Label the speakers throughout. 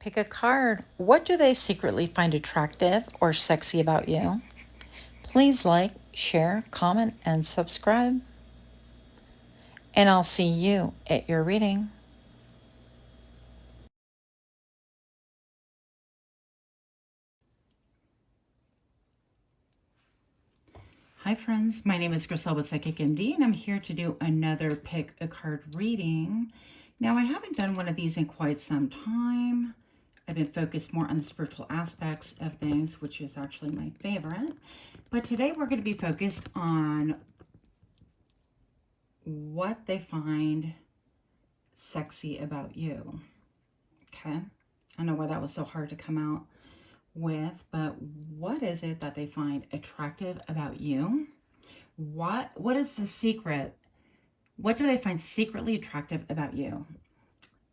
Speaker 1: Pick a card. What do they secretly find attractive or sexy about you? Please like, share, comment, and subscribe. And I'll see you at your reading. Hi friends, my name is Griselle with Psychic MD, and I'm here to do another pick a card reading. Now, I haven't done one of these in quite some time. I've been focused more on the spiritual aspects of things, which is actually my favorite. But today we're going to be focused on what they find sexy about you. Okay, I know why that was so hard to come out with, but what is it that they find attractive about you? What is the secret? What do they find secretly attractive about you?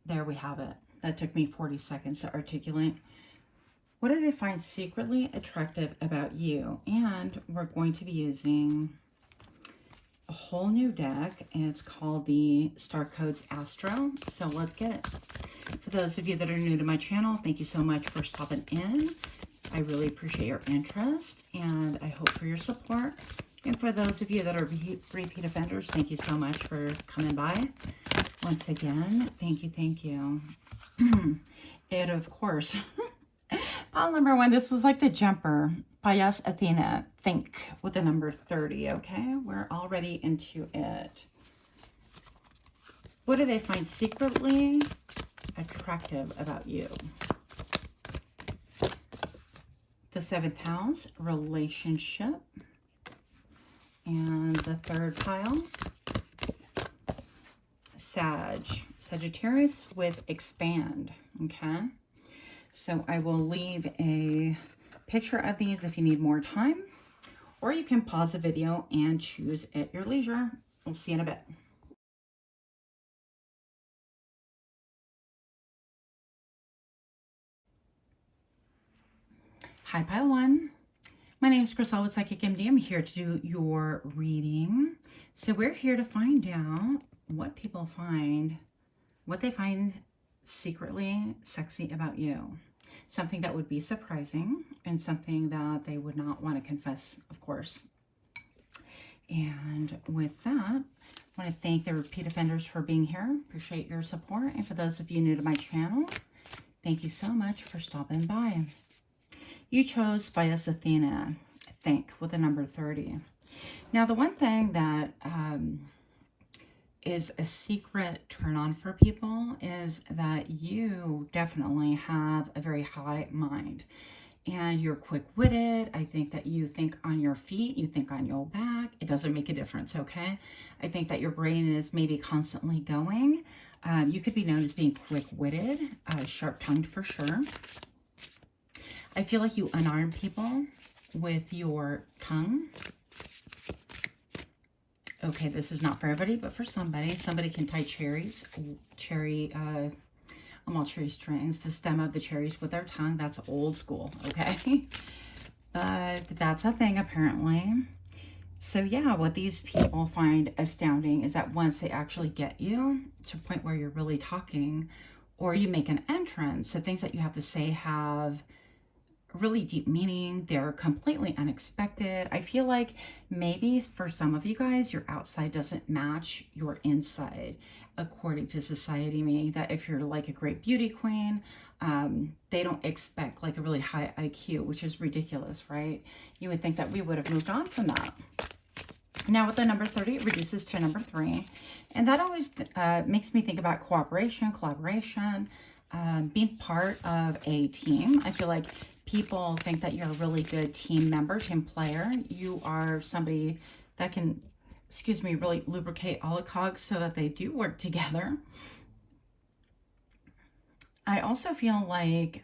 Speaker 1: There we have it. That took me 40 seconds to articulate. What do they find secretly attractive about you? And we're going to be using a whole new deck, and it's called the Star Codes Astro. So let's get it. For those of you that are new to my channel, thank you so much for stopping in. I really appreciate your interest, and I hope for your support. And for those of you that are repeat offenders, thank you so much for coming by. Once again, thank you, thank you. And of course, pile number 1, this was like the jumper. Payas Athena, think, with the number 30, okay? We're already into it. What do they find secretly attractive about you? The 7th house, relationship. And the 3rd pile, Sagittarius with expand, okay? So I will leave a picture of these if you need more time, or you can pause the video and choose at your leisure. We'll see you in a bit. Hi, pile 1. My name is Griselle with Psychic MD. I'm here to do your reading. So we're here to find out what people find, what they find secretly sexy about you. Something that would be surprising and something that they would not want to confess, of course. And with that, I want to thank the repeat offenders for being here. Appreciate your support. And for those of you new to my channel, thank you so much for stopping by. You chose Bias Athena, think, with the number 30. Now, the one thing that is a secret turn on for people is that you definitely have a very high mind. And you're quick-witted. I think that you think on your feet, you think on your back. It doesn't make a difference, okay? I think that your brain is maybe constantly going. You could be known as being quick-witted, sharp-tongued for sure. I feel like you unarm people with your tongue. Okay, this is not for everybody, but for somebody. Somebody can tie cherry strings, the stem of the cherries with their tongue. That's old school, okay? But that's a thing, apparently. So yeah, what these people find astounding is that once they actually get you to a point where you're really talking, or you make an entrance, the things that you have to say have really deep meaning. They're completely unexpected. I feel like maybe for some of you guys, your outside doesn't match your inside, according to society, meaning that if you're like a great beauty queen, they don't expect like a really high IQ, which is ridiculous, right? You would think that we would have moved on from that. Now with the number 30, it reduces to number 3. And that always makes me think about cooperation, collaboration, being part of a team. I feel like people think that you're a really good team member, team player. You are somebody that can, excuse me, really lubricate all the cogs so that they do work together. I also feel like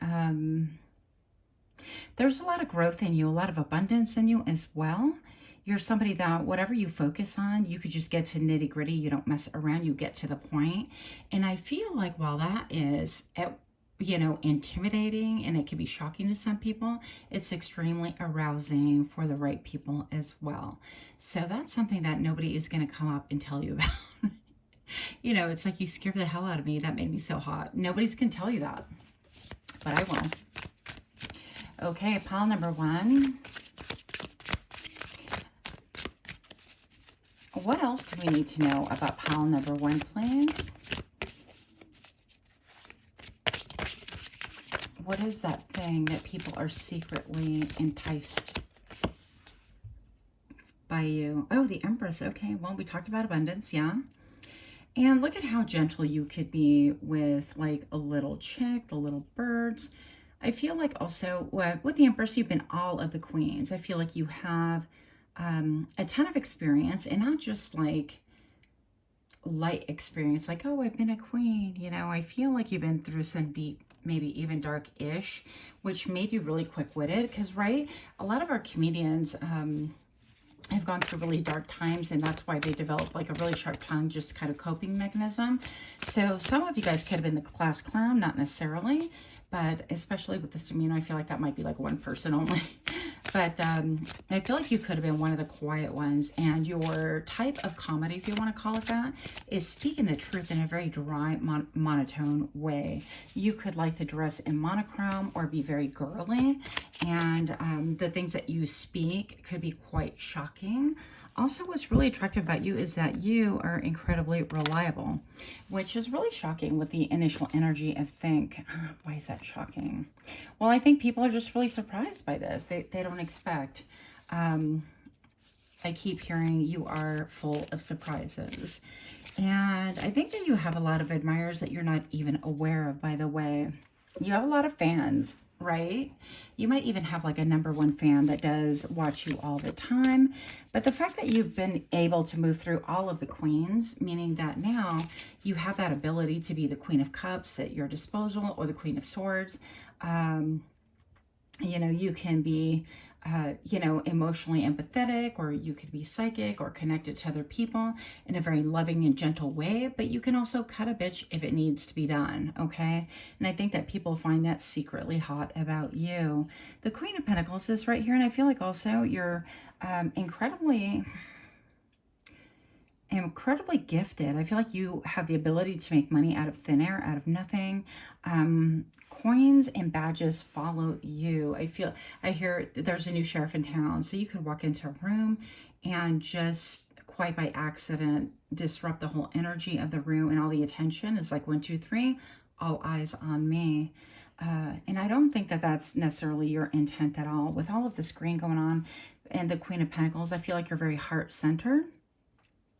Speaker 1: there's a lot of growth in you, a lot of abundance in you as well. You're somebody that whatever you focus on, you could just get to nitty gritty. You don't mess around, you get to the point. And I feel like while that is, you know, intimidating and it can be shocking to some people, it's extremely arousing for the right people as well. So that's something that nobody is going to come up and tell you about. You know, it's like you scared the hell out of me. That made me so hot. Nobody's going to tell you that. but I will. Okay, pile number 1. What else do we need to know about pile number 1, please? What is that thing that people are secretly enticed by you? Oh, the Empress. Okay, well, we talked about abundance, yeah. And look at how gentle you could be with like a little chick, the little birds. I feel like also with the Empress, you've been all of the queens. I feel like you have a ton of experience, and not just like light experience, like, oh, I've been a queen. You know, I feel like you've been through some deep, maybe even dark-ish, which made you really quick-witted. Because, right, a lot of our comedians have gone through really dark times, and that's why they develop like a really sharp tongue, just kind of coping mechanism. So some of you guys could have been the class clown, not necessarily, but especially with this demeanor, I feel like that might be like one person only. But I feel like you could have been one of the quiet ones, and your type of comedy, if you want to call it that, is speaking the truth in a very dry, monotone way. You could like to dress in monochrome or be very girly, and the things that you speak could be quite shocking. Also, what's really attractive about you is that you are incredibly reliable, which is really shocking with the initial energy of think. Why is that shocking? Well, I think people are just really surprised by this. They don't expect. I keep hearing you are full of surprises. And I think that you have a lot of admirers that you're not even aware of, by the way. You have a lot of fans, right? You might even have like a #1 fan that does watch you all the time. But the fact that you've been able to move through all of the queens, meaning that now you have that ability to be the Queen of Cups at your disposal, or the Queen of Swords. You know, you can be you know, emotionally empathetic, or you could be psychic or connected to other people in a very loving and gentle way, but you can also cut a bitch if it needs to be done, okay? And I think that people find that secretly hot about you. The Queen of Pentacles is right here, and I feel like also you're incredibly gifted. I feel like you have the ability to make money out of thin air, out of nothing. Coins and badges follow you. I hear there's a new sheriff in town, so you could walk into a room and just quite by accident disrupt the whole energy of the room, and all the attention is like 1, 2, 3, all eyes on me. And I don't think that that's necessarily your intent at all. With all of this green going on and the Queen of Pentacles, I feel like you're very heart-centered.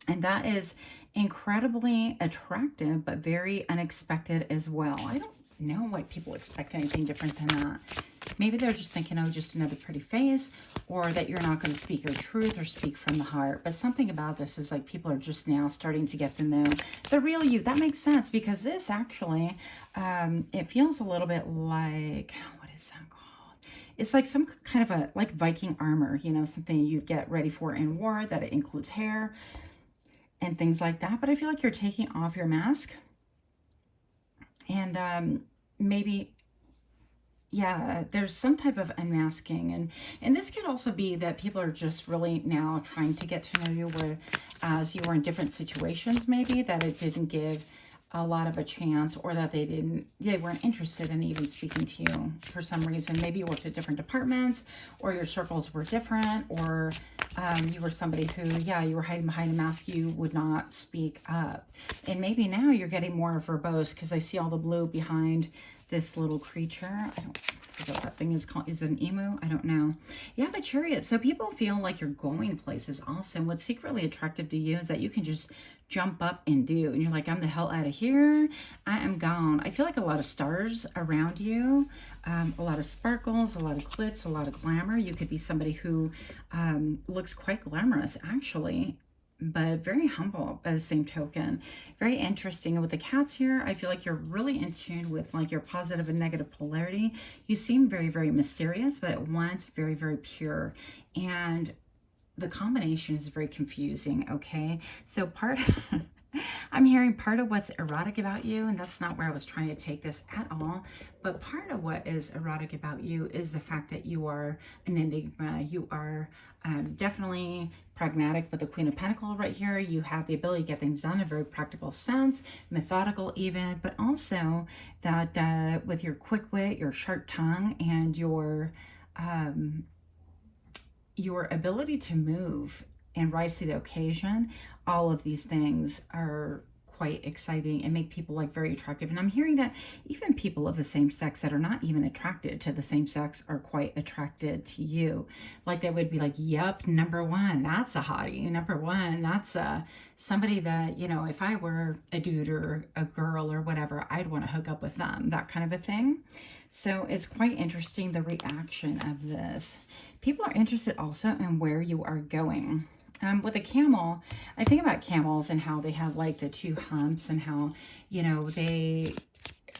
Speaker 1: And that is incredibly attractive, but very unexpected as well. I don't know why people expect anything different than that. Maybe they're just thinking, oh, just another pretty face, or that you're not going to speak your truth or speak from the heart. But something about this is like people are just now starting to get to know the real you. That makes sense, because this actually, it feels a little bit like, what is that called? It's like some kind of a, like Viking armor, you know, something you get ready for in war, that it includes hair and things like that. But I feel like you're taking off your mask, and maybe, yeah, there's some type of unmasking, and this could also be that people are just really now trying to get to know you, whereas you were in different situations, maybe that it didn't give a lot of a chance, or that they weren't interested in even speaking to you for some reason. Maybe you worked at different departments, or your circles were different, or you were somebody who, yeah, you were hiding behind a mask, you would not speak up. And maybe now you're getting more verbose, because I see all the blue behind this little creature. I don't forget what that thing is called. Is it an emu? I don't know. Yeah, the Chariot. So people feel like you're going places also. And what's secretly attractive to you is that you can just jump up and do. And you're like, I'm the hell out of here. I am gone. I feel like a lot of stars around you, a lot of sparkles, a lot of glitz, a lot of glamour. You could be somebody who looks quite glamorous, actually, but very humble by the same token. Very interesting. And with the cats here, I feel like you're really in tune with like your positive and negative polarity. You seem very, very mysterious, but at once very, very pure. And the combination is very confusing, okay? So I'm hearing part of what's erotic about you, and that's not where I was trying to take this at all, but part of what is erotic about you is the fact that you are an enigma. You are definitely pragmatic with the Queen of Pentacles right here. You have the ability to get things done in a very practical sense, methodical even, but also that with your quick wit, your sharp tongue, and your ability to move and rise to the occasion, all of these things are quite exciting and make people like very attractive. And I'm hearing that even people of the same sex that are not even attracted to the same sex are quite attracted to you. Like they would be like, yep, number one, that's a hottie. Number one, that's somebody that, you know, if I were a dude or a girl or whatever, I'd want to hook up with them, that kind of a thing. So it's quite interesting, the reaction of this. People are interested also in where you are going. With a camel, I think about camels and how they have like the two humps and how, you know, they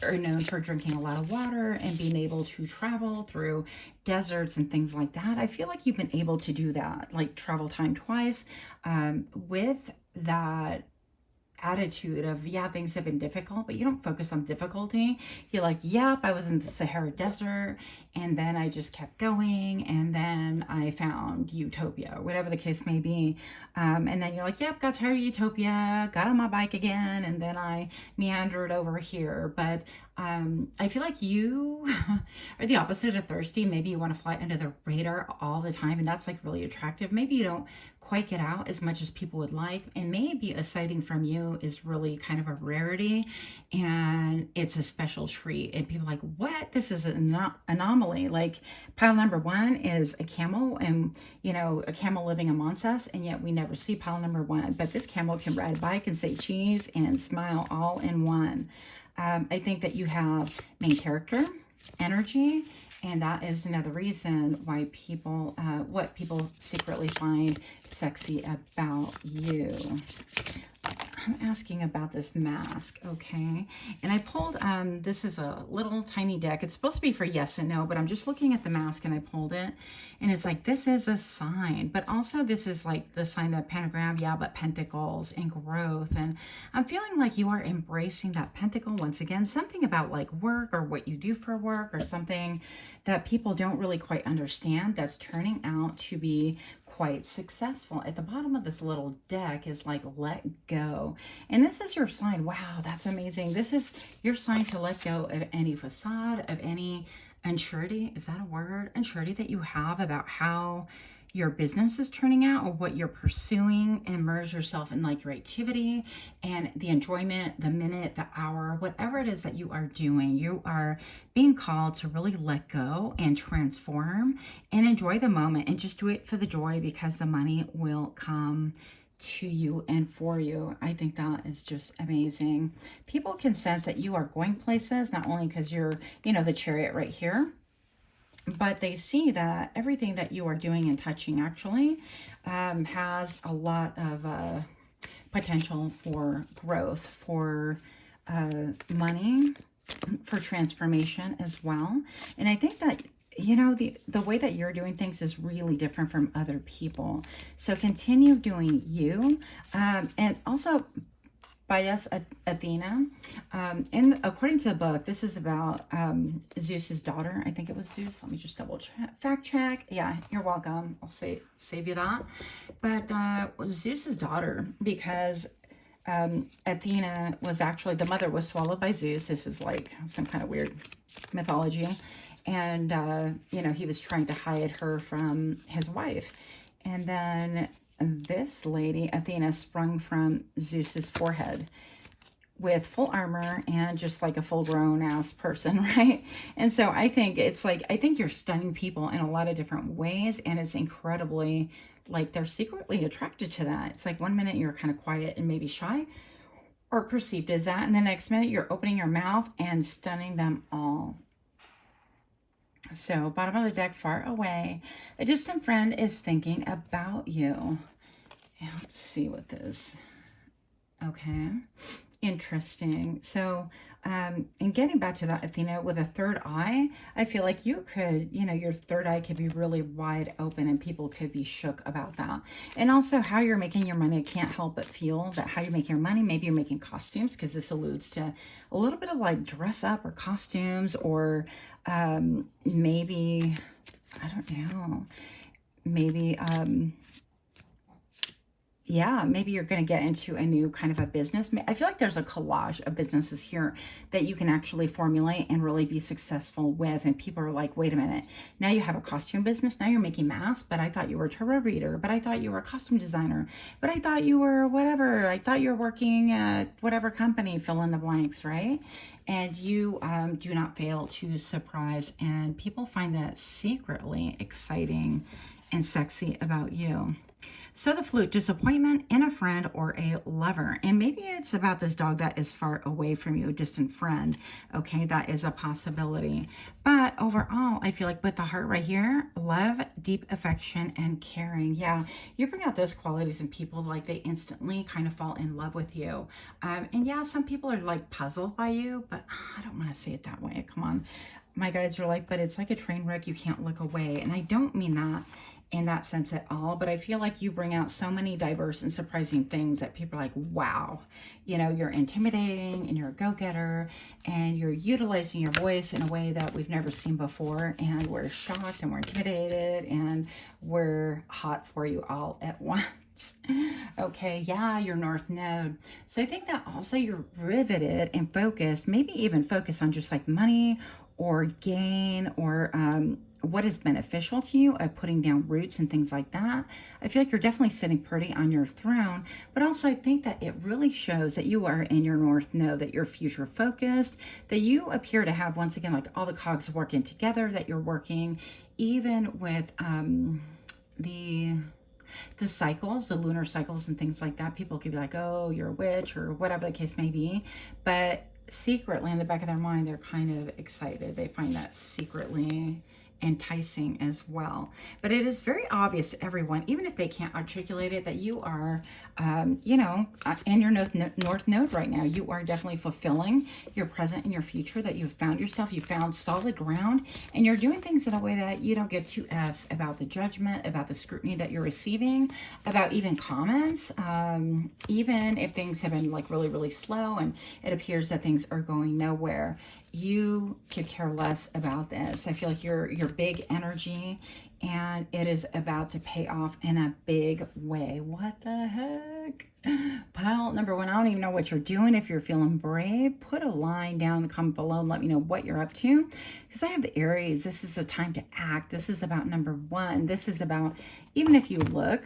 Speaker 1: are known for drinking a lot of water and being able to travel through deserts and things like that. I feel like you've been able to do that, like travel time twice, with that attitude of, yeah, things have been difficult, but you don't focus on difficulty. You're like, yep, I was in the Sahara Desert, and then I just kept going, and then I found Utopia, whatever the case may be. And then you're like, yep, got tired of Utopia, got on my bike again, and then I meandered over here. But I feel like you are the opposite of thirsty. Maybe you want to fly under the radar all the time, and that's like really attractive. Maybe you don't quite get out as much as people would like, and maybe a sighting from you is really kind of a rarity and it's a special treat, and people are like, what, this is an anomaly. Like pile number one is a camel, and you know, a camel living amongst us, and yet we never see pile number one. But this camel can ride a bike and say cheese and smile all in one. I think that you have main character energy, and that is another reason why people, what people secretly find sexy about you. I'm asking about this mask, okay? And I pulled, this is a little tiny deck. It's supposed to be for yes and no, but I'm just looking at the mask and I pulled it. And it's like, this is a sign, but also this is like the sign of pentagram, yeah, but pentacles and growth. And I'm feeling like you are embracing that pentacle once again, something about like work or what you do for work or something that people don't really quite understand that's turning out to be quite successful. At the bottom of this little deck is like, let go. And this is your sign. Wow, that's amazing. This is your sign to let go of any facade, of any unsurety. Is that a word? Unsurety that you have about how your business is turning out or what you're pursuing. Immerse yourself in like your activity and the enjoyment, the minute, the hour, whatever it is that you are doing. You are being called to really let go and transform and enjoy the moment, and just do it for the joy, because the money will come to you and for you. I think that is just amazing. People can sense that you are going places, not only because you're, you know, the Chariot right here, but they see that everything that you are doing and touching actually has a lot of potential for growth, for money, for transformation as well. And I think that, you know, the way that you're doing things is really different from other people. So continue doing you. And also, by us, Athena. And according to the book, this is about Zeus's daughter. I think it was Zeus. Let me just double check, fact check. Yeah, you're welcome. I'll save you that. But Zeus's daughter, because Athena was actually, the mother was swallowed by Zeus. This is like some kind of weird mythology. And, you know, he was trying to hide her from his wife. And then this lady, Athena, sprung from Zeus's forehead with full armor and just like a full-grown ass person, right? And so I think it's like, I think you're stunning people in a lot of different ways, and it's incredibly, like, they're secretly attracted to that. It's like one minute you're kind of quiet and maybe shy, or perceived as that, and the next minute you're opening your mouth and stunning them all. So bottom of the deck, far away, a distant friend is thinking about you. Let's see what this, okay, interesting. So And getting back to that, Athena, with a third eye, I feel like you could, your third eye could be really wide open and people could be shook about that. And also how you're making your money, I can't help but feel that how you're making your money, maybe you're making costumes, because this alludes to a little bit of like dress up or costumes, or maybe, I don't know, maybe, yeah, maybe you're going to get into a new kind of a business. I feel like there's a collage of businesses here that you can actually formulate and really be successful with. And people are like, wait a minute, now you have a costume business. Now you're making masks, but I thought you were a tarot reader, but I thought you were a costume designer, but I thought you were whatever. I thought you were working at whatever company, fill in the blanks, right? And you do not fail to surprise. And people find that secretly exciting and sexy about you. So the flute, disappointment in a friend or a lover. And maybe it's about this dog that is far away from you, a distant friend. Okay, that is a possibility. But overall, I feel like with the heart right here, love, deep affection, and caring. Yeah, you bring out those qualities in people, like they instantly kind of fall in love with you. And yeah, some people are like puzzled by you, but I don't want to say it that way. Come on. My guides are like, but it's like a train wreck. You can't look away. And I don't mean that in that sense at all, but I feel like you bring out so many diverse and surprising things that people are like, wow, you're intimidating and you're a go-getter and you're utilizing your voice in a way that we've never seen before, and we're shocked and we're intimidated and we're hot for you all at once. Okay, yeah, your North Node. So I think that also you're riveted and focused, maybe even focused on just like money or gain, or what is beneficial to you, of putting down roots and things like that. I feel like you're definitely sitting pretty on your throne, but also I think that it really shows that you are in your North Node, that you're future focused, that you appear to have, once again, like all the cogs working together, that you're working even with the cycles, the lunar cycles and things like that. People could be like, oh, you're a witch or whatever the case may be, but secretly in the back of their mind, they're kind of excited. They find that secretly enticing as well. But it is very obvious to everyone, even if they can't articulate it, that you are, in your North Node right now. You are definitely fulfilling your present and your future, that you've found yourself, you found solid ground, and you're doing things in a way that you don't give two F's about the judgment, about the scrutiny that you're receiving, about even comments, even if things have been like really, really slow and it appears that things are going nowhere. You could care less about this. I feel like you're big energy and it is about to pay off in a big way. What the heck? Pile number one, I don't even know what you're doing. If you're feeling brave, put a line down in the comment below and let me know what you're up to. Because I have the Aries. This is a time to act. This is about number one. This is about, even if you look,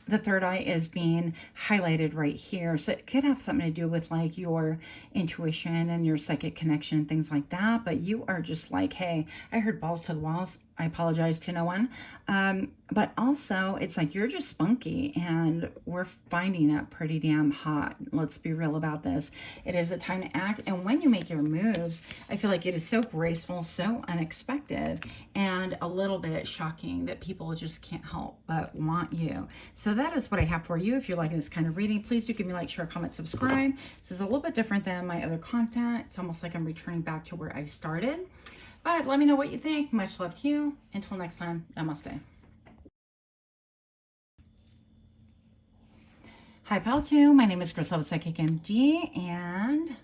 Speaker 1: the third eye is being highlighted right here. So it could have something to do with like your intuition and your psychic connection and things like that. But you are just like, hey, I heard balls to the walls. I apologize to no one. But also it's like you're just spunky and we're finding that pretty damn hot. Let's be real about this. It is a time to act. And when you make your moves, I feel like it is so graceful, so unexpected, and a little bit shocking that people just can't help but want you. So that is what I have for you. If you're liking this kind of reading, please do give me a like, share, comment, subscribe. This is a little bit different than my other content. It's almost like I'm returning back to where I started. But let me know what you think. Much love to you. Until next time, namaste. Hi, pal 2. My name is Griselda Psychic MD, and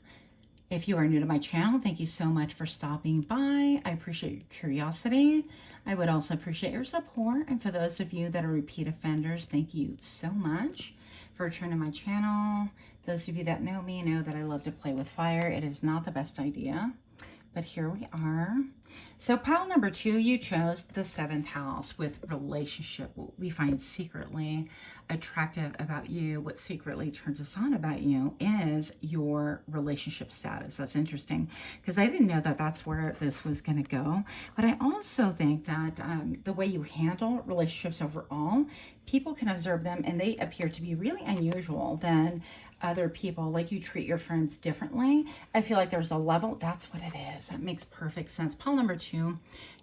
Speaker 1: if you are new to my channel, thank you so much for stopping by. I appreciate your curiosity. I would also appreciate your support. And for those of you that are repeat offenders, thank you so much for returning to my channel. Those of you that know me know that I love to play with fire. It is not the best idea, but here we are. So pile number 2, you chose the 7th house with relationship. What we find secretly attractive about you, what secretly turns us on about you, is your relationship status. That's interesting because I didn't know that that's where this was going to go. But I also think that the way you handle relationships overall, people can observe them and they appear to be really unusual than other people. Like you treat your friends differently. I feel like there's a level. That's what it is. That makes perfect sense. Pile number 2,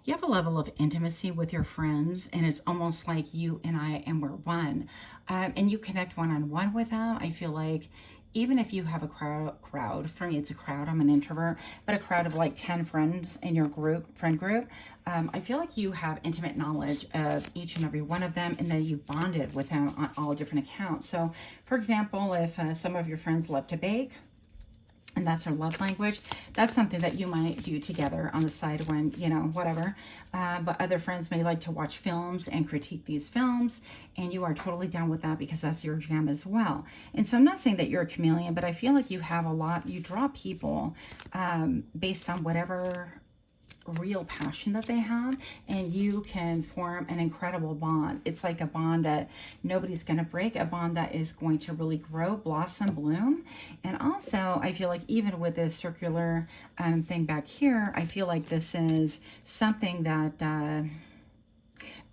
Speaker 1: you have a level of intimacy with your friends, and it's almost like you and I, and we're one. And you connect one-on-one with them. I feel like even if you have a crowd, for me it's a crowd, I'm an introvert, but a crowd of like 10 friends in your friend group, I feel like you have intimate knowledge of each and every one of them, and then you bonded with them on all different accounts. So for example, if some of your friends love to bake, and that's her love language, that's something that you might do together on the side when, whatever. But other friends may like to watch films and critique these films, and you are totally down with that because that's your jam as well. And so I'm not saying that you're a chameleon, but I feel like you have you draw people based on whatever real passion that they have, and you can form an incredible bond. It's like a bond that nobody's going to break, a bond that is going to really grow, blossom, bloom. And also I feel like even with this circular thing back here, I feel like this is something that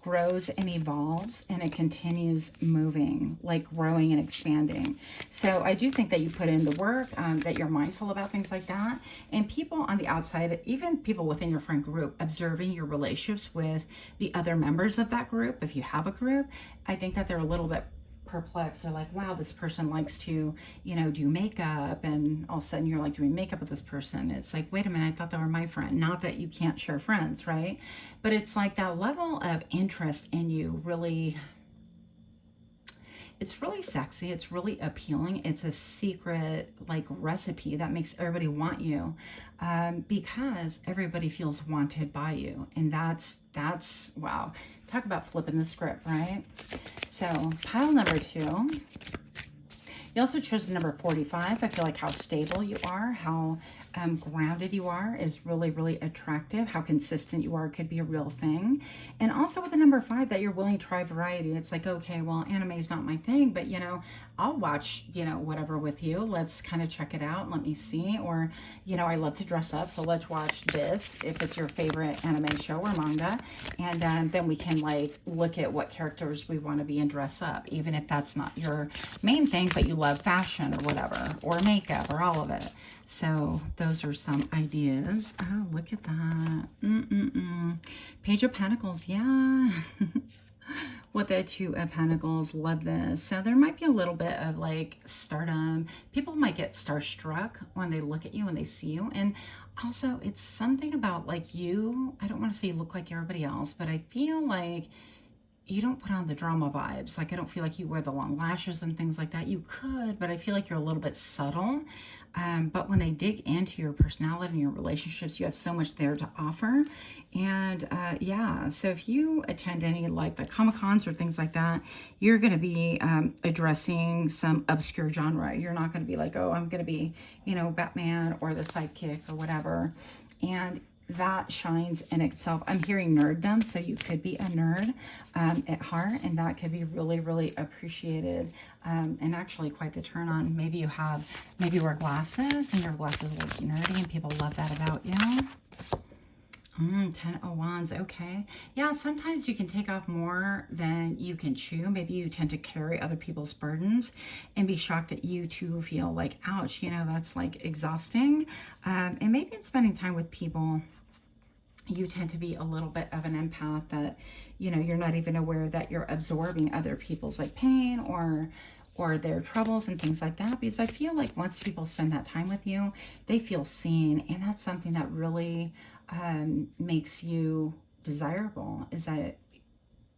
Speaker 1: grows and evolves, and it continues moving, like growing and expanding. So I do think that you put in the work, that you're mindful about things like that. And people on the outside, even people within your friend group, observing your relationships with the other members of that group, if you have a group, I think that they're a little bit perplexed. They're like, wow, this person likes to, do makeup, and all of a sudden you're like doing makeup with this person. It's like, wait a minute, I thought they were my friend. Not that you can't share friends, right? But it's like that level of interest in you really, it's really sexy. It's really appealing. It's a secret like recipe that makes everybody want you, because everybody feels wanted by you. And that's wow. Talk about flipping the script, right? So pile number 2. You also chose the number 45. I feel like how stable you are, how grounded you are is really, really attractive. How consistent you are could be a real thing. And also with the number 5, that you're willing to try variety. It's like, okay, well, anime is not my thing, but I'll watch, whatever with you. Let's kind of check it out. Let me see. Or, I love to dress up, so let's watch this if it's your favorite anime show or manga. And then we can like look at what characters we want to be and dress up, even if that's not your main thing, but you love fashion or whatever, or makeup or all of it. So those are some ideas. Oh, look at that. Page of Pentacles, yeah. With the 2 of Pentacles, love this. So there might be a little bit of like stardom. People might get starstruck when they look at you and they see you. And also it's something about like you, I don't want to say you look like everybody else, but I feel like you don't put on the drama vibes. Like, I don't feel like you wear the long lashes and things like that. You could, but I feel like you're a little bit subtle. But when they dig into your personality and your relationships, you have so much there to offer. And yeah, so if you attend any like the Comic-Cons or things like that, you're going to be addressing some obscure genre. You're not going to be like, oh, I'm going to be, Batman or the sidekick or whatever. And that shines in itself. I'm hearing nerddom, so you could be a nerd at heart, and that could be really, really appreciated, and actually quite the turn on. Maybe you wear glasses, and your glasses look nerdy, and people love that about you. 10 of Wands, okay. Yeah, sometimes you can take off more than you can chew. Maybe you tend to carry other people's burdens and be shocked that you too feel like, ouch, that's like exhausting. And maybe in spending time with people, you tend to be a little bit of an empath that, you're not even aware that you're absorbing other people's like pain or their troubles and things like that. Because I feel like once people spend that time with you, they feel seen. And that's something that really makes you desirable, is that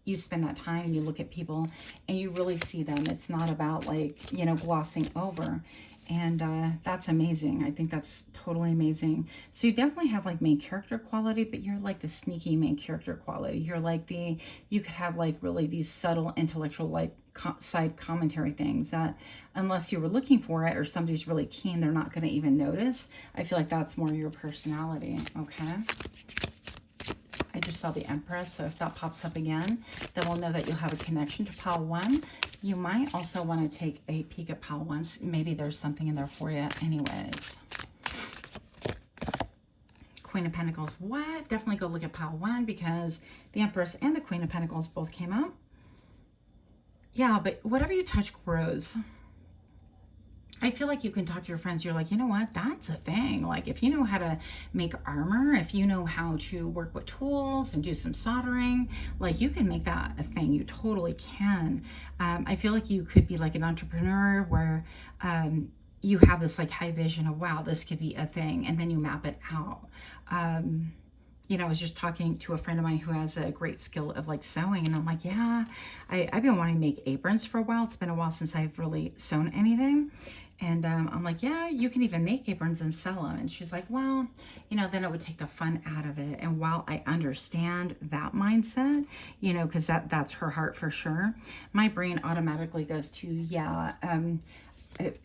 Speaker 1: you spend that time and you look at people and you really see them. It's not about like, glossing over. And that's amazing. I think that's totally amazing. So you definitely have like main character quality, but you're like the sneaky main character quality. You're like you could have like really these subtle intellectual like side commentary things that unless you were looking for it or somebody's really keen, they're not going to even notice. I feel like that's more your personality. Okay. I just saw the Empress, so if that pops up again, then we'll know that you'll have a connection to pile 1. You might also want to take a peek at pile 1. Maybe there's something in there for you anyways. Queen of Pentacles, what? Definitely go look at pile 1 because the Empress and the Queen of Pentacles both came out. Yeah, but whatever you touch grows. I feel like you can talk to your friends. You're like, you know what? That's a thing. Like if you know how to make armor, if you know how to work with tools and do some soldering, like you can make that a thing. You totally can. I feel like you could be like an entrepreneur where you have this like high vision of, wow, this could be a thing, and then you map it out. You know, I was just talking to a friend of mine who has a great skill of like sewing, and I'm like, yeah, I've been wanting to make aprons for a while. It's been a while since I've really sewn anything. And I'm like, yeah, you can even make aprons and sell them. And she's like, well, you know, then it would take the fun out of it. And while I understand that mindset, you know, because that's her heart for sure, my brain automatically goes to, yeah,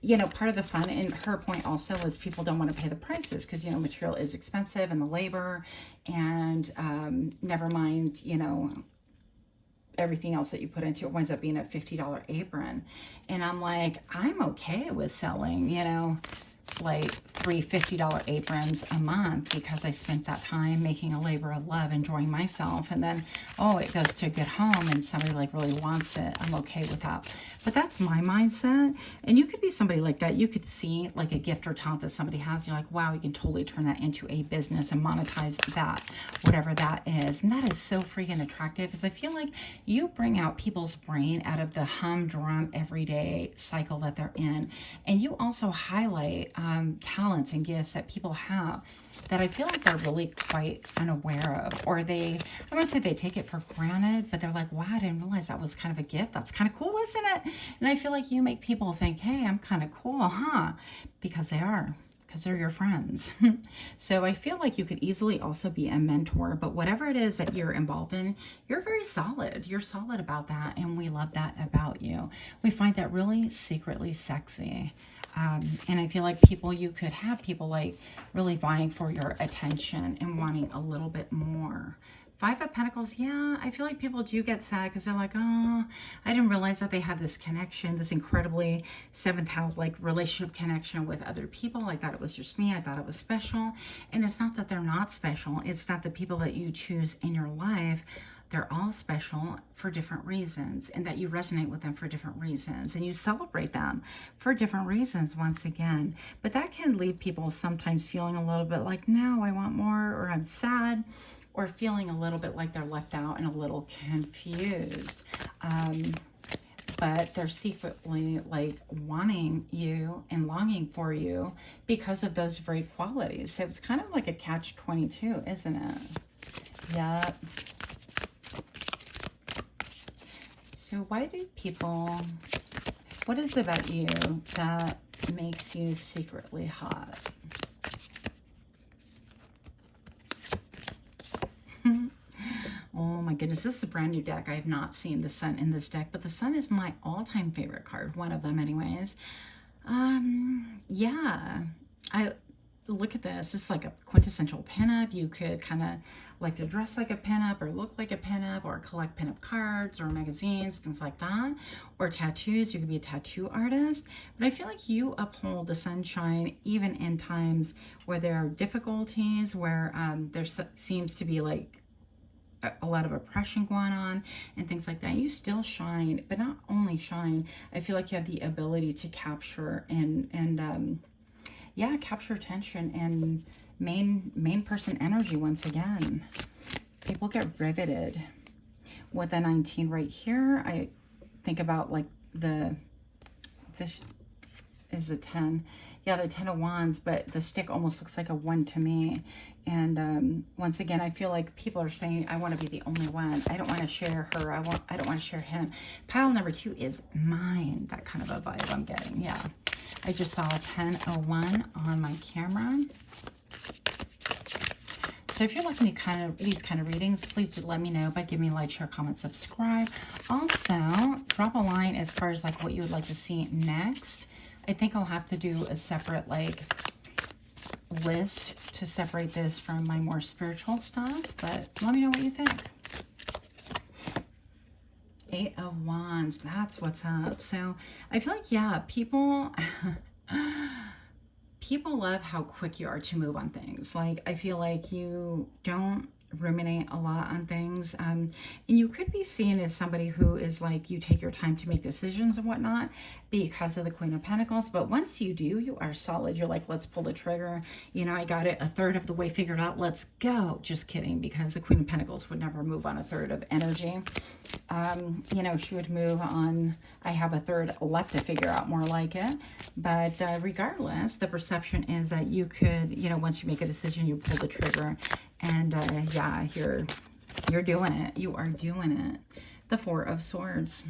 Speaker 1: you know, part of the fun, and her point also was people don't want to pay the prices because, you know, material is expensive and the labor, and never mind, you know, everything else that you put into it winds up being a $50 apron. And I'm like, I'm okay with selling, you know, like three $50 aprons a month because I spent that time making a labor of love, enjoying myself. And then, oh, it goes to a good home and somebody like really wants it. I'm okay with that. But that's my mindset. And you could be somebody like that. You could see like a gift or talent that somebody has. You're like, wow, you can totally turn that into a business and monetize that, whatever that is. And that is so freaking attractive because I feel like you bring out people's brain out of the humdrum everyday cycle that they're in. And you also highlight talents and gifts that people have that I feel like they're really quite unaware of, or I wouldn't say they take it for granted, but they're like, wow, I didn't realize that was kind of a gift. That's kind of cool, isn't it? And I feel like you make people think, hey, I'm kind of cool, huh? Because they are, because they're your friends. So I feel like you could easily also be a mentor, but whatever it is that you're involved in, you're very solid. You're solid about that, and we love that about you. We find that really secretly sexy. And I feel like you could have people like really vying for your attention and wanting a little bit more. Five of Pentacles, yeah, I feel like people do get sad because they're like, oh, I didn't realize that they had this connection, this incredibly seventh house like relationship connection with other people. I thought it was just me. I thought it was special. And it's not that they're not special. It's not the people that you choose in your life. They're all special for different reasons, and that you resonate with them for different reasons, and you celebrate them for different reasons once again. But that can leave people sometimes feeling a little bit like, no, I want more, or I'm sad, or feeling a little bit like they're left out and a little confused. But they're secretly like wanting you and longing for you because of those very qualities. So it's kind of like a catch-22, isn't it? Yep. So why do people, what is it about you that makes you secretly hot? Oh my goodness, this is a brand new deck. I have not seen the sun in this deck, but the sun is my all-time favorite card, one of them anyways. Yeah, I look at this. It's like a quintessential pinup. You could kind of like to dress like a pinup or look like a pinup or collect pinup cards or magazines, things like that, or tattoos. You could be a tattoo artist. But I feel like you uphold the sunshine even in times where there are difficulties, where there seems to be like a lot of oppression going on and things like that. You still shine, but not only shine, I feel like you have the ability to capture and yeah, capture attention and main person energy once again. People get riveted. With the 19 right here, I think about like this is a 10. Yeah, the 10 of Wands, but the stick almost looks like a 1 to me. And once again, I feel like people are saying, I want to be the only one. I don't want to share her. I don't want to share him. Pile number 2 is mine. That kind of a vibe I'm getting. Yeah. I just saw a 1001 on my camera. So if you're looking at these kind of readings, please do let me know by giving me a like, share, comment, subscribe. Also, drop a line as far as like what you would like to see next. I think I'll have to do a separate like list to separate this from my more spiritual stuff, but let me know what you think. 8 of Wands, that's what's up. So I feel like, yeah, people love how quick you are to move on things. Like, I feel like you don't ruminate a lot on things. And you could be seen as somebody who is like, you take your time to make decisions and whatnot because of the Queen of Pentacles. But once you do, you are solid. You're like, let's pull the trigger. You know, I got it a third of the way figured out. Let's go. Just kidding, because the Queen of Pentacles would never move on a third of energy. You know, she would move on, I have a third left to figure out, more like it. But regardless, the perception is that you could, you know, once you make a decision, you pull the trigger. And yeah, you're doing it. You are doing it. The Four of Swords.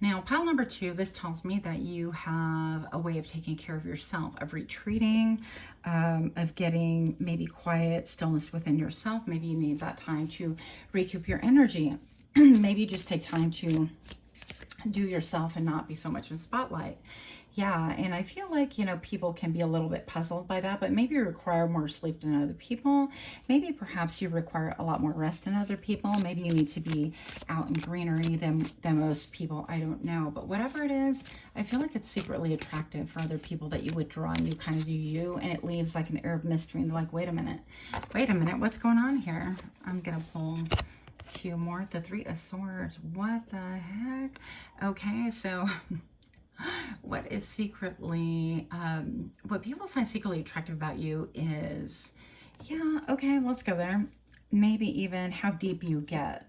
Speaker 1: Now, pile number 2, this tells me that you have a way of taking care of yourself, of retreating, of getting maybe quiet, stillness within yourself. Maybe you need that time to recoup your energy. Maybe just take time to do yourself and not be so much in the spotlight. Yeah, and I feel like, you know, people can be a little bit puzzled by that, but maybe you require more sleep than other people. Maybe perhaps you require a lot more rest than other people. Maybe you need to be out in greenery than most people. I don't know. But whatever it is, I feel like it's secretly attractive for other people that you withdraw and you kind of do you, and it leaves like an air of mystery. And they're like, wait a minute, what's going on here? I'm going to pull 2 more. The Three of Swords. What the heck? Okay, so... what is secretly, what people find secretly attractive about you is, yeah, okay, let's go there. Maybe even how deep you get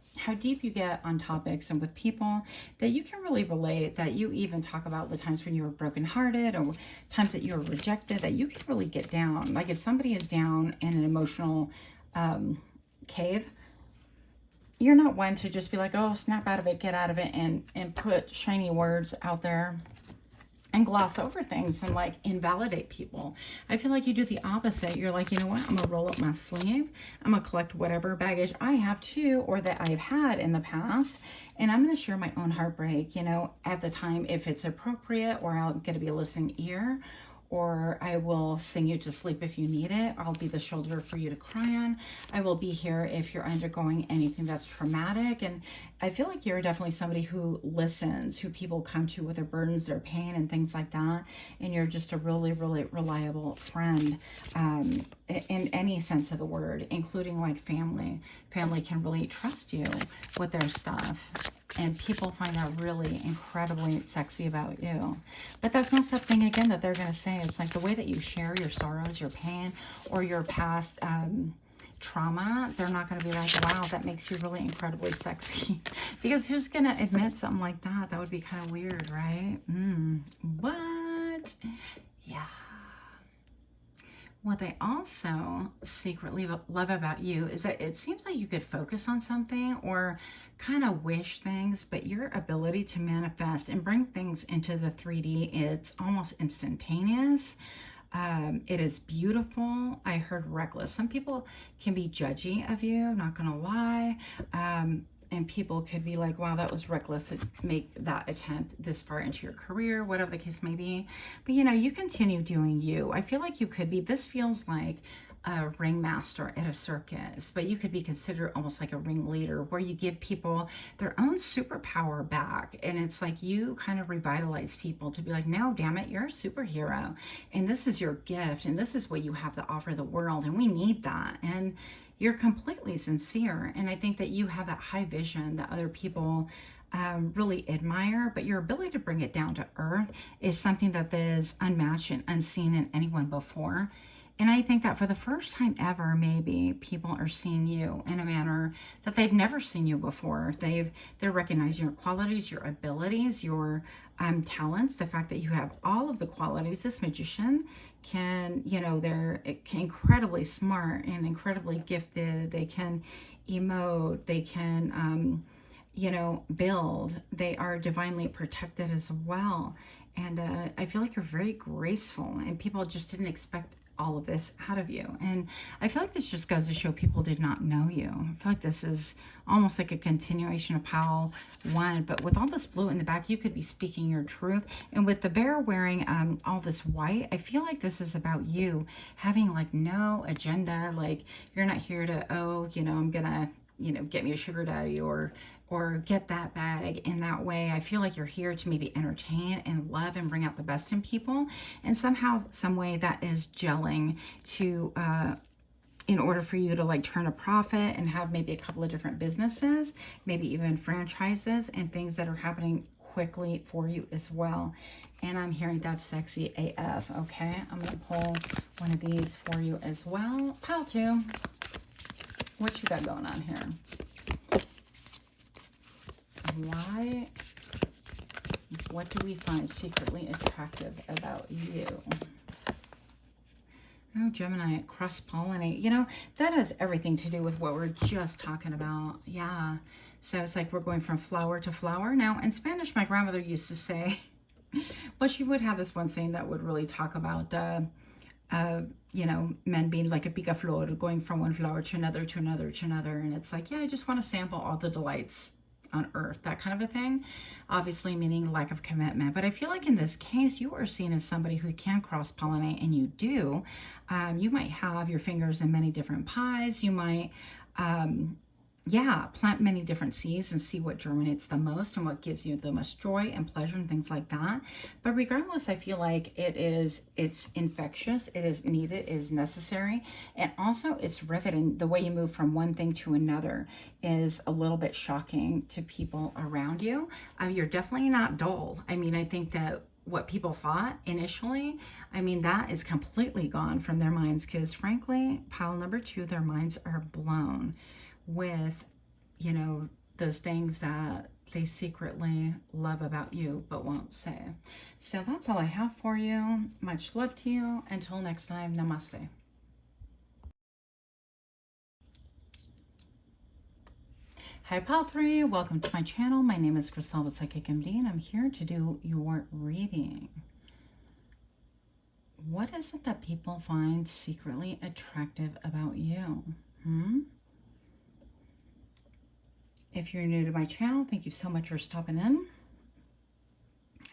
Speaker 1: on topics and with people that you can really relate, that you even talk about the times when you were brokenhearted or times that you were rejected, that you can really get down. Like if somebody is down in an emotional cave, you're not one to just be like, oh, snap out of it, get out of it, and put shiny words out there and gloss over things and like invalidate people. I feel like you do the opposite. You're like, you know what? I'm gonna roll up my sleeve. I'm gonna collect whatever baggage I have too, or that I've had in the past, and I'm gonna share my own heartbreak, you know, at the time if it's appropriate, or I'm gonna be a listening ear, or I will sing you to sleep if you need it. I'll be the shoulder for you to cry on. I will be here if you're undergoing anything that's traumatic. And I feel like you're definitely somebody who listens, who people come to with their burdens, their pain, and things like that. And you're just a really, really reliable friend in any sense of the word, including like family. Family can really trust you with their stuff. And people find that really incredibly sexy about you. But that's not something, again, that they're going to say. It's like the way that you share your sorrows, your pain, or your past trauma. They're not going to be like, wow, that makes you really incredibly sexy. Because who's going to admit something like that? That would be kind of weird, right? What? Yeah. What they also secretly love about you is that it seems like you could focus on something or kind of wish things, but your ability to manifest and bring things into the 3D, it's almost instantaneous. It is beautiful. I heard reckless. Some people can be judgy of you, not gonna lie. And people could be like, wow, that was reckless to make that attempt this far into your career, whatever the case may be. But, you know, you continue doing you. I feel like you could be, this feels like a ringmaster at a circus, but you could be considered almost like a ringleader where you give people their own superpower back. And it's like you kind of revitalize people to be like, no, damn it, you're a superhero. And this is your gift. And this is what you have to offer the world. And we need that. And you're completely sincere. And I think that you have that high vision that other people really admire, but your ability to bring it down to earth is something that is unmatched and unseen in anyone before. And I think that for the first time ever, maybe people are seeing you in a manner that they've never seen you before. They're recognizing your qualities, your abilities, your talents, the fact that you have all of the qualities. This magician can, you know, they're incredibly smart and incredibly gifted. They can emote, they can, you know, build. They are divinely protected as well. And I feel like you're very graceful, and people just didn't expect all of this out of you. And I feel like this just goes to show people did not know you. I feel like this is almost like a continuation of pile 1, but with all this blue in the back, you could be speaking your truth. And with the bear wearing all this white, I feel like this is about you having like no agenda. Like you're not here to, oh, you know, I'm gonna, you know, get me a sugar daddy or get that bag in that way. I feel like you're here to maybe entertain and love and bring out the best in people. And somehow, some way that is gelling to in order for you to like turn a profit and have maybe a couple of different businesses, maybe even franchises and things that are happening quickly for you as well. And I'm hearing that's sexy AF, okay? I'm going to pull one of these for you as well. Pile 2. What you got going on here? Why? What do we find secretly attractive about you? Oh, Gemini, cross-pollinate. You know, that has everything to do with what we're just talking about. Yeah. So it's like we're going from flower to flower. Now, in Spanish, my grandmother used to say, well, she would have this one saying that would really talk about, you know, men being like a picaflor, going from one flower to another, to another, to another. And it's like, yeah, I just want to sample all the delights on earth, that kind of a thing. Obviously meaning lack of commitment. But I feel like in this case, you are seen as somebody who can cross-pollinate, and you do. You might have your fingers in many different pies. You might, yeah, plant many different seeds and see what germinates the most and what gives you the most joy and pleasure and things like that. But regardless, I feel like it's infectious, it is needed, it is necessary, and also it's riveting. The way you move from one thing to another is a little bit shocking to people around you. You're definitely not dull. I mean, I think that what people thought initially, I mean, that is completely gone from their minds, because frankly, pile number 2, their minds are blown with, you know, those things that they secretly love about you but won't say. So that's all I have for you. Much love to you. Until next time, namaste. Hi, Pile 3. Welcome to my channel. My name is Griselda Psychic MD, and I'm here to do your reading. What is it that people find secretly attractive about you? If you're new to my channel, thank you so much for stopping in.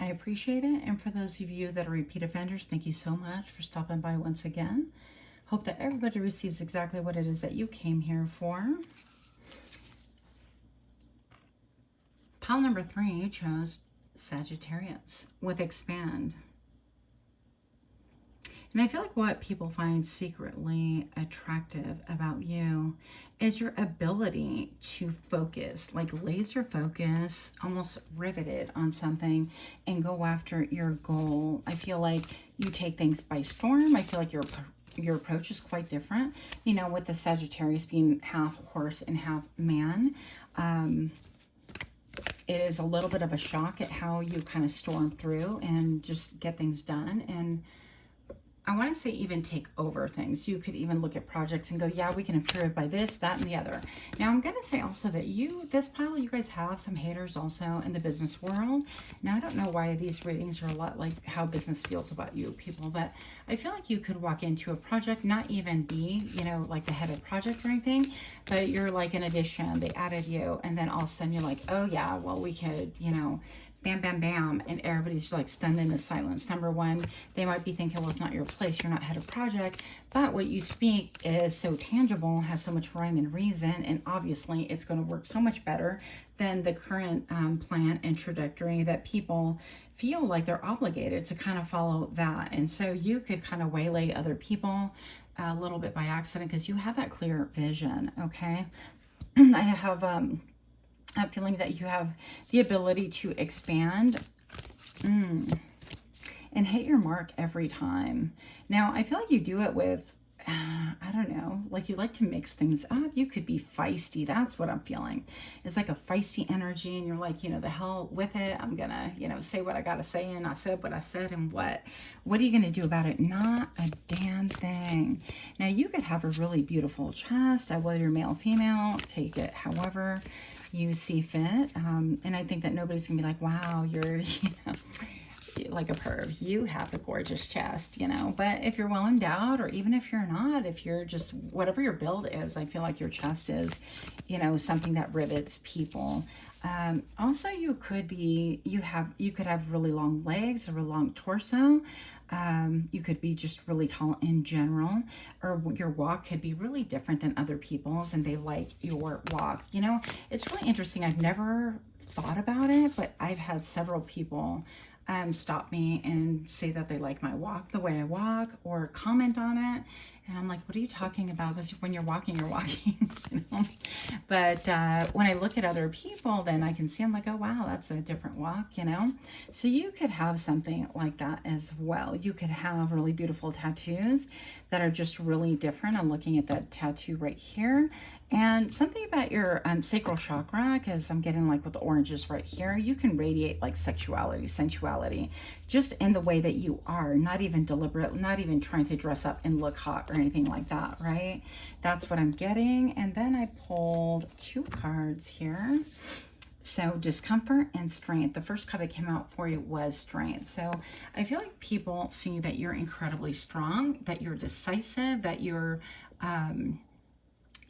Speaker 1: I appreciate it. And for those of you that are repeat offenders, thank you so much for stopping by once again. Hope that everybody receives exactly what it is that you came here for. Pile number 3 chose Sagittarius with expand. And I feel like what people find secretly attractive about you is your ability to focus, like laser focus, almost riveted on something and go after your goal. I feel like you take things by storm. I feel like your approach is quite different, you know, with the Sagittarius being half horse and half man. It is a little bit of a shock at how you kind of storm through and just get things done. And I want to say even take over things. You could even look at projects and go, yeah, we can improve it by this, that, and the other. Now, I'm going to say also that this pile, you guys have some haters also in the business world. Now, I don't know why these readings are a lot like how business feels about you people, but I feel like you could walk into a project, not even be, you know, like the head of project or anything, but you're like an addition. They added you, and then all of a sudden you're like, oh yeah, well, we could, you know, bam, bam, bam, and everybody's like stunned into silence. Number one, they might be thinking, well, it's not your place, you're not head of project, but what you speak is so tangible, has so much rhyme and reason, and obviously it's going to work so much better than the current plan and trajectory that people feel like they're obligated to kind of follow that. And so you could kind of waylay other people a little bit by accident because you have that clear vision, okay? I have I'm feeling that you have the ability to expand and hit your mark every time. Now, I feel like you do it with, I don't know, like you like to mix things up. You could be feisty. That's what I'm feeling. It's like a feisty energy, and you're like, you know, the hell with it. I'm going to, you know, say what I got to say, and I said what I said, and what are you going to do about it? Not a damn thing. Now, you could have a really beautiful chest, whether you're male or female, take it however you see fit. And I think that nobody's gonna be like, wow, you're, you know, like a perv. You have a gorgeous chest, you know. But if you're well endowed, or even if you're not, if you're just, whatever your build is, I feel like your chest is, you know, something that rivets people. Also, you could be, you could have really long legs, a really long torso. You could be just really tall in general, or your walk could be really different than other people's, and they like your walk. You know, it's really interesting. I've never thought about it, but I've had several people stop me and say that they like my walk, the way I walk, or comment on it. And I'm like, what are you talking about? Because when you're walking, you're walking. You know? But when I look at other people, then I can see, I'm like, oh, wow, that's a different walk, you know? So you could have something like that as well. You could have really beautiful tattoos that are just really different. I'm looking at that tattoo right here. And something about your sacral chakra, because I'm getting like with the oranges right here, you can radiate like sexuality, sensuality, just in the way that you are, not even deliberate, not even trying to dress up and look hot or anything like that, right? That's what I'm getting. And then I pulled 2 cards here. So discomfort and strength. The first card that came out for you was strength. So I feel like people see that you're incredibly strong, that you're decisive, that you're,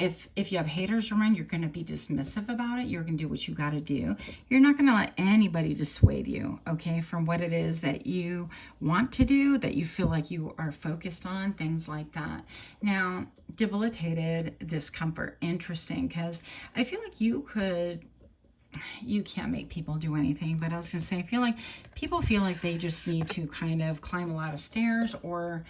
Speaker 1: if you have haters around, you're going to be dismissive about it. You're going to do what you got to do. You're not going to let anybody dissuade you, okay, from what it is that you want to do, that you feel like you are focused on, things like that. Now, debilitated discomfort. Interesting, because I feel like you can't make people do anything, but I was going to say, I feel like people feel like they just need to kind of climb a lot of stairs, or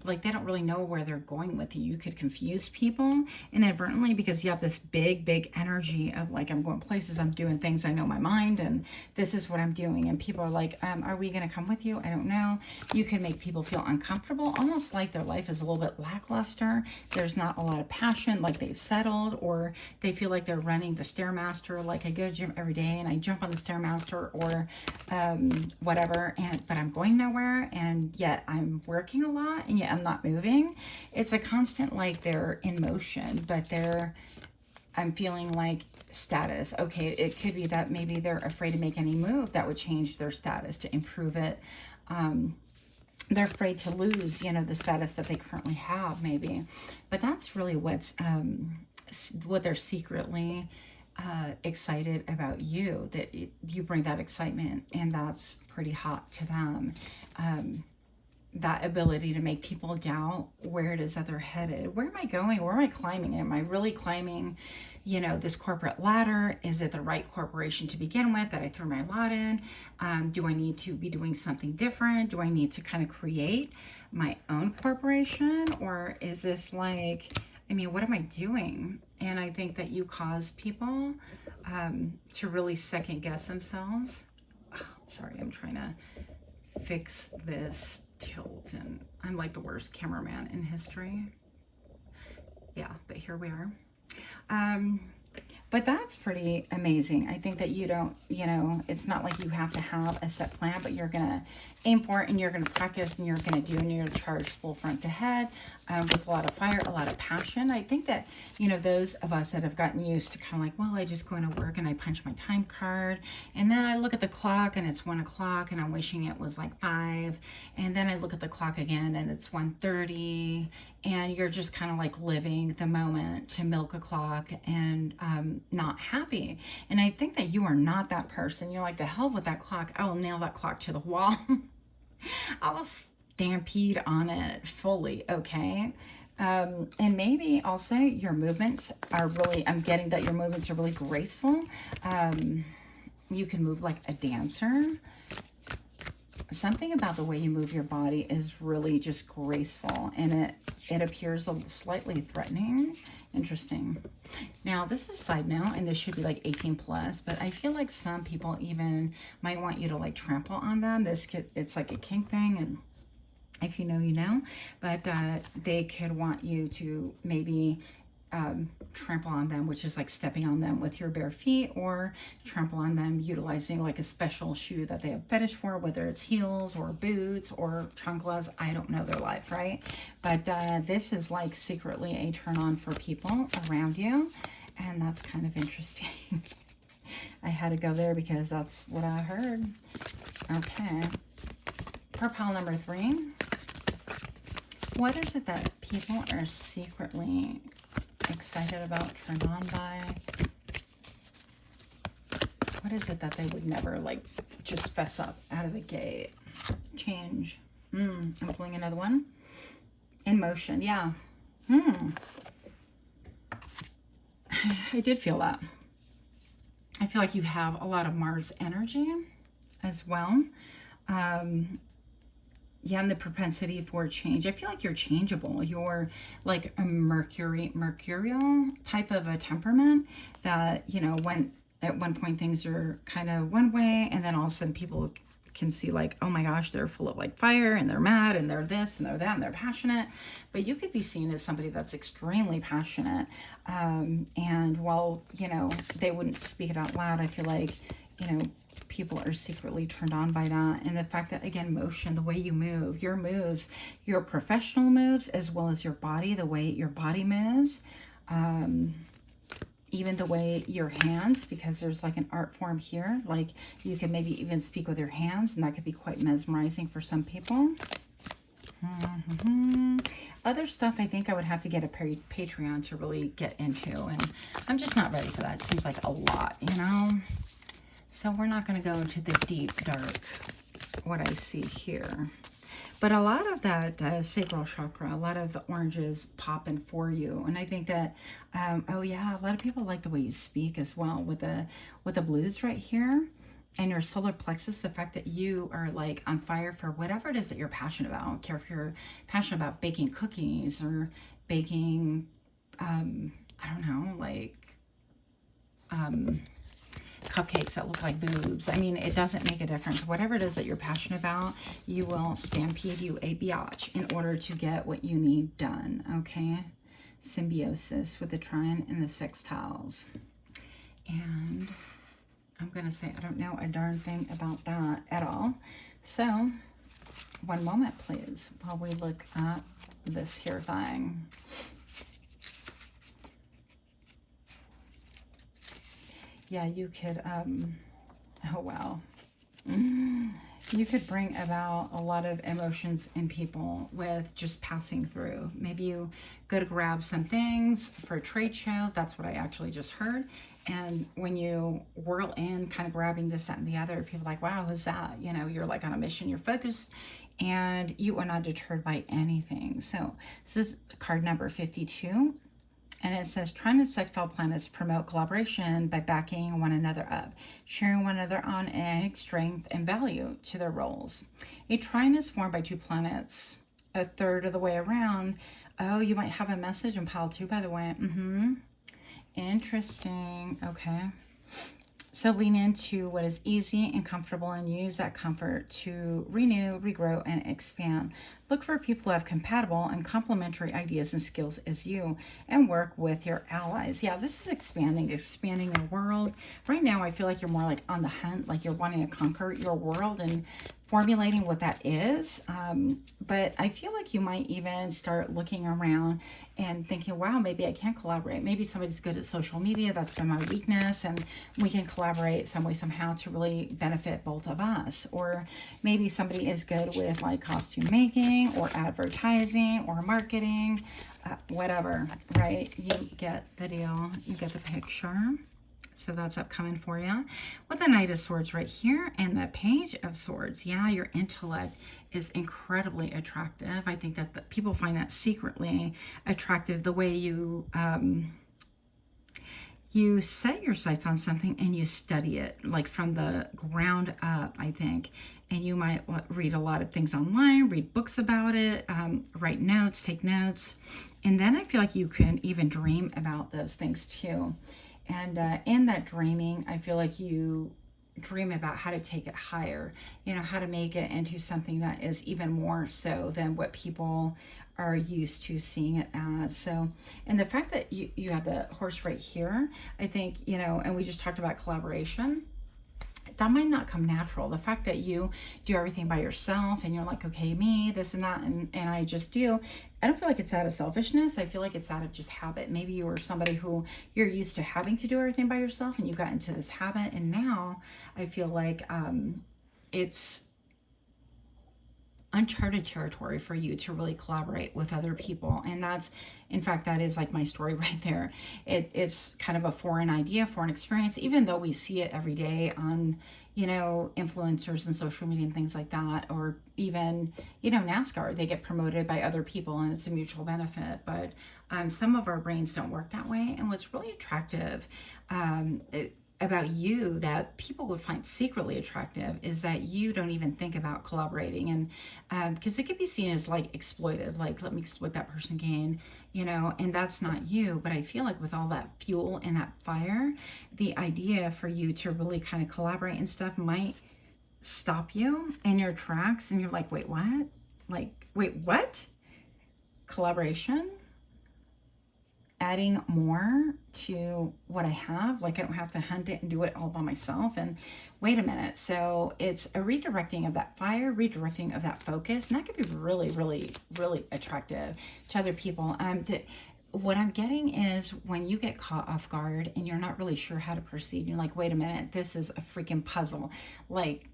Speaker 1: like they don't really know where they're going with you. You could confuse people inadvertently because you have this big energy of like, I'm going places, I'm doing things, I know my mind, and this is what I'm doing. And people are like, are we going to come with you? I don't know. You can make people feel uncomfortable, almost like their life is a little bit lackluster. There's not a lot of passion, like they've settled, or they feel like they're running the Stairmaster. Like I go to the gym every day and I jump on the Stairmaster or whatever, but I'm going nowhere, and yet I'm working a lot, and yet I'm not moving. It's a constant, like they're in motion, but I'm feeling like status. Okay, it could be that maybe they're afraid to make any move that would change their status, to improve it. They're afraid to lose, the status that they currently have, maybe. But that's really what they're secretly excited about you, that you bring that excitement, and that's pretty hot to them. That ability to make people doubt where it is that they're headed. Where am I going? Where am I climbing? Am I really climbing, this corporate ladder? Is it the right corporation to begin with that I threw my lot in? Do I need to be doing something different? Do I need to kind of create my own corporation? Or is this like, what am I doing? And I think that you cause people to really second guess themselves. Oh, sorry, I'm trying to fix this tilt, and I'm like the worst cameraman in history. Yeah, but here we are. But that's pretty amazing. I think that you don't, it's not like you have to have a set plan, but you're going to aim for it, and you're going to practice, and you're going to do, and you're going to charge full front to head with a lot of fire, a lot of passion. I think that, those of us that have gotten used to kind of like, well, I just go into work and I punch my time card, and then I look at the clock and it's 1 o'clock and I'm wishing it was like 5. And then I look at the clock again and it's 1:30, and you're just kind of like living the moment to milk a clock and not happy. And I think that you are not that person. You're like, the hell with that clock. I will nail that clock to the wall. I will stampede on it fully, okay? And maybe also your movements are really, I'm getting that your movements are really graceful. You can move like a dancer. Something about the way you move your body is really just graceful, and it appears slightly threatening. Interesting. Now, this is a side note, and this should be like 18 plus, but I feel like some people even might want you to like trample on them. It's like a kink thing, and if you know, you know, but they could want you to maybe trample on them, which is like stepping on them with your bare feet, or trample on them utilizing like a special shoe that they have fetish for, whether it's heels or boots or chanclas. I don't know their life, right? But this is like secretly a turn on for people around you, and that's kind of interesting. I had to go there because that's what I heard. Okay, pile number 3. What is it that people are secretly excited about, turned on by? What is it that they would never like just fess up out of the gate? Change. I'm pulling another one. In motion, yeah. I did feel that. I feel like you have a lot of Mars energy as well. Yeah, and the propensity for change. I feel like you're changeable. You're like a mercurial type of a temperament that, when at one point things are kind of one way, and then all of a sudden people can see like, oh my gosh, they're full of like fire, and they're mad, and they're this and they're that, and they're passionate. But you could be seen as somebody that's extremely passionate. And while, they wouldn't speak it out loud, I feel like, people are secretly turned on by that. And the fact that, again, motion, the way you move, your moves, your professional moves, as well as your body, the way your body moves, even the way your hands, because there's like an art form here, like you can maybe even speak with your hands, and that could be quite mesmerizing for some people. Other stuff I think I would have to get a Patreon to really get into, and I'm just not ready for that. It seems like a lot, So we're not going to go into the deep, dark, what I see here. But a lot of that sacral chakra, a lot of the oranges popping for you. And I think that, oh yeah, a lot of people like the way you speak as well with the blues right here. And your solar plexus, the fact that you are like on fire for whatever it is that you're passionate about. I don't care if you're passionate about baking cookies or baking, I don't know, like cupcakes that look like boobs. I mean, it doesn't make a difference. Whatever it is that you're passionate about, you will stampede you a biatch in order to get what you need done, okay? Symbiosis with the trine and the sextiles. And I'm going to say I don't know a darn thing about that at all. So, one moment, please, while we look at this here thing. Yeah, you could, oh wow. You could bring about a lot of emotions in people with just passing through. Maybe you go to grab some things for a trade show. That's what I actually just heard. And when you whirl in, kind of grabbing this, that, and the other, people are like, wow, who's that? You're like on a mission, you're focused, and you are not deterred by anything. So this is card number 52. And it says, trine and sextile planets promote collaboration by backing one another up, sharing one another on adding strength and value to their roles. A trine is formed by two planets a third of the way around. Oh, you might have a message in pile 2, by the way. Interesting. Okay. So lean into what is easy and comfortable and use that comfort to renew, regrow, and expand. Look for people who have compatible and complementary ideas and skills as you, and work with your allies. Yeah, this is expanding your world. Right now, I feel like you're more like on the hunt, like you're wanting to conquer your world and formulating what that is. But I feel like you might even start looking around and thinking, wow, maybe I can collaborate. Maybe somebody's good at social media. That's been my weakness. And we can collaborate some way, somehow to really benefit both of us. Or maybe somebody is good with like costume making or advertising or marketing, whatever, right? You get the deal. You get the picture. So that's upcoming for you. With the Knight of Swords right here and the Page of Swords. Yeah, your intellect is incredibly attractive. I think that people find that secretly attractive, the way you you set your sights on something and you study it like from the ground up, I think. And you might read a lot of things online, read books about it, write notes, take notes. And then I feel like you can even dream about those things too. And in that dreaming, I feel like you dream about how to take it higher, how to make it into something that is even more so than what people are used to seeing it as. So, and the fact that you have the horse right here, I think, and we just talked about collaboration, that might not come natural. The fact that you do everything by yourself and you're like, okay, me, this and that, and I just do. I don't feel like it's out of selfishness. I feel like it's out of just habit. Maybe you were somebody who you're used to having to do everything by yourself and you got into this habit. And now I feel like it's uncharted territory for you to really collaborate with other people. And that's, in fact, that is like my story right there. It's kind of a foreign idea, foreign experience, even though we see it every day on, influencers and social media and things like that, or even, NASCAR, they get promoted by other people and it's a mutual benefit. But some of our brains don't work that way. And what's really attractive, about you that people would find secretly attractive is that you don't even think about collaborating. And because it could be seen as like exploitive, like let me exploit that person again, you know, and that's not you. But I feel like with all that fuel and that fire, the idea for you to really kind of collaborate and stuff might stop you in your tracks. And you're like, wait, what? Like, wait, what? Collaboration? Adding more to what I have, like I don't have to hunt it and do it all by myself. And wait a minute, so it's a redirecting of that fire, redirecting of that focus, and that could be really, really, really attractive to other people. What I'm getting is when you get caught off guard and you're not really sure how to proceed, you're like, wait a minute, this is a freaking puzzle, like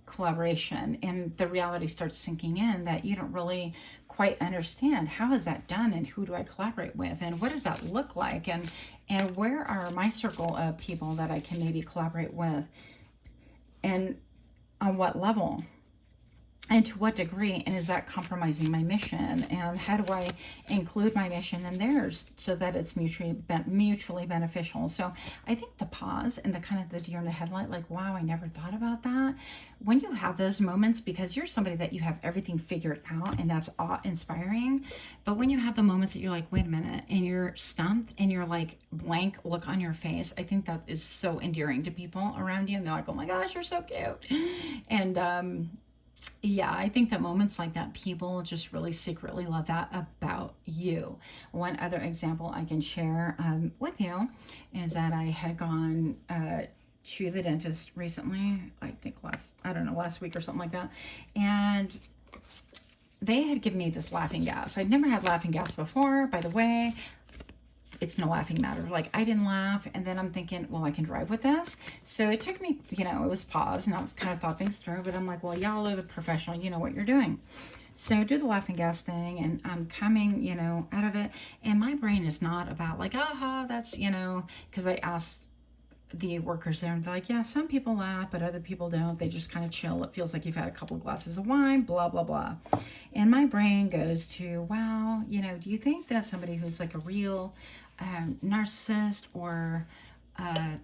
Speaker 1: collaboration, and the reality starts sinking in that you don't really quite understand how is that done and who do I collaborate with and what does that look like, and where are my circle of people that I can maybe collaborate with, and on what level and to what degree, and is that compromising my mission, and how do I include my mission in theirs so that it's mutually beneficial. So I think the pause and the kind of the deer in the headlight, like, wow, I never thought about that. When you have those moments, because you're somebody that you have everything figured out and that's awe-inspiring, but when you have the moments that you're like, wait a minute, and you're stumped and you're like blank look on your face, I think that is so endearing to people around you, and they're like, oh my gosh, you're so cute. And yeah, I think that moments like that, people just really secretly love that about you. One other example I can share with you is that I had gone to the dentist recently, I think last week or something like that. And they had given me this laughing gas. I'd never had laughing gas before, by the way. It's no laughing matter. Like, I didn't laugh. And then I'm thinking, well, I can drive with this. So it took me, you know, it was paused and I kind of thought things through, but I'm like, well, y'all are the professional, you know what you're doing. So do the laughing gas thing, and I'm coming, you know, out of it. And my brain is not about like, aha, that's, you know, because I asked the workers there and they're like, yeah, some people laugh, but other people don't. They just kind of chill. It feels like you've had a couple of glasses of wine, blah, blah, blah. And my brain goes to, wow, you know, do you think that somebody who's like a real narcissist or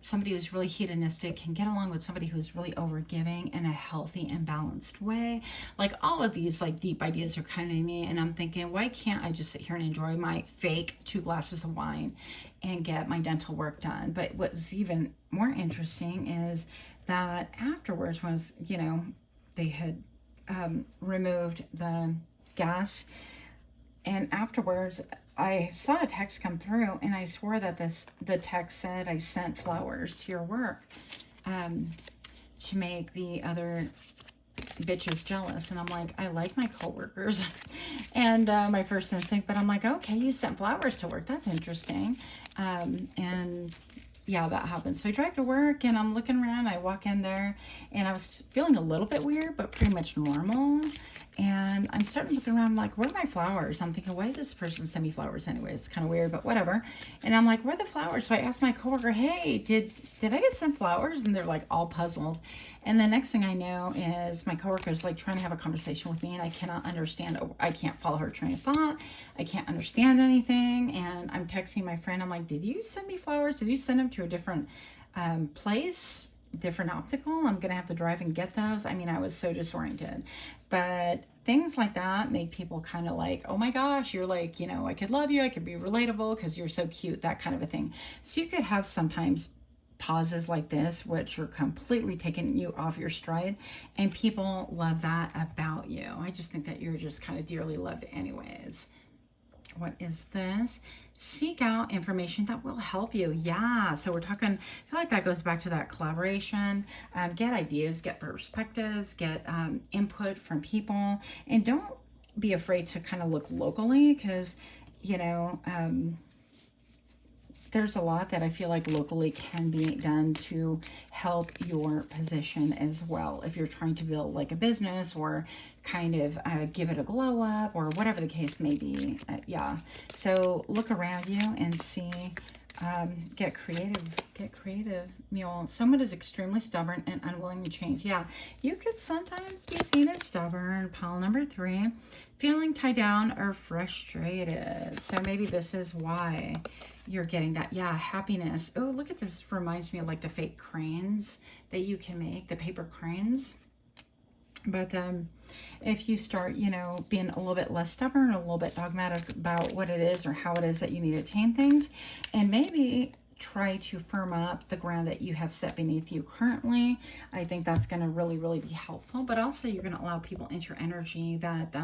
Speaker 1: somebody who's really hedonistic can get along with somebody who's really overgiving in a healthy and balanced way? Like, all of these like deep ideas are coming to me, and I'm thinking, why can't I just sit here and enjoy my fake 2 glasses of wine and get my dental work done? But what's even more interesting is that afterwards, was, you know, they had removed the gas, and afterwards I saw a text come through, and I swore that the text said I sent flowers to your work to make the other bitches jealous. And I'm like, I like my coworkers. And my first instinct, but I'm like, okay, you sent flowers to work. That's interesting. And yeah, that happens. So I drive to work and I'm looking around. I walk in there and I was feeling a little bit weird, but pretty much normal. And I'm starting to look around, like, where are my flowers? I'm thinking, why did this person send me flowers anyway? It's kind of weird, but whatever. And I'm like, where are the flowers? So I asked my coworker, hey, did I get sent flowers? And they're like all puzzled. And the next thing I know is my coworker is like trying to have a conversation with me, and I cannot understand. I can't follow her train of thought. I can't understand anything. And I'm texting my friend. I'm like, did you send me flowers? Did you send them to a different place? Different optical? I'm gonna have to drive and get those. I mean, I was so disoriented. But things like that make people kind of like, oh my gosh, you're like, you know, I could love you, I could be relatable because you're so cute, that kind of a thing. So you could have sometimes pauses like this, which are completely taking you off your stride, and people love that about you. I just think that you're just kind of dearly loved anyways. What is this? Seek out information that will help you. Yeah, so we're talking, I feel like that goes back to that collaboration. Get ideas, get perspectives, get input from people, and don't be afraid to kind of look locally, because, you know, there's a lot that I feel like locally can be done to help your position as well. If you're trying to build like a business or kind of give it a glow up or whatever the case may be. Yeah. So look around you and see Get creative, mule. Someone is extremely stubborn and unwilling to change. Yeah, you could sometimes be seen as stubborn. Pile number 3, feeling tied down or frustrated. So maybe this is why you're getting that. Yeah, happiness. Oh, look at this. Reminds me of like the fake cranes that you can make, the paper cranes. But if you start, you know, being a little bit less stubborn, a little bit dogmatic about what it is or how it is that you need to attain things, and maybe try to firm up the ground that you have set beneath you currently, I think that's going to really, really be helpful. But also you're going to allow people into your energy that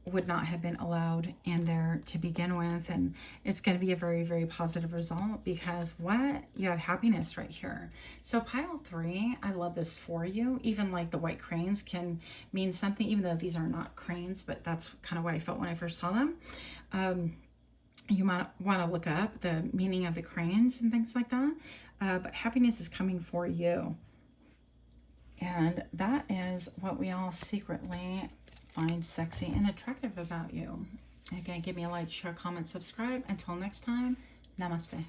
Speaker 1: would not have been allowed in there to begin with, and it's going to be a very, very positive result because what you have happiness right here. So pile 3, I love this for you. Even like the white cranes can mean something, even though these are not cranes, but that's kind of what I felt when I first saw them. You might want to look up the meaning of the cranes and things like that, but happiness is coming for you. And that is what we all secretly find sexy and attractive about you. Again, give me a like, share, comment, subscribe. Until next time, namaste.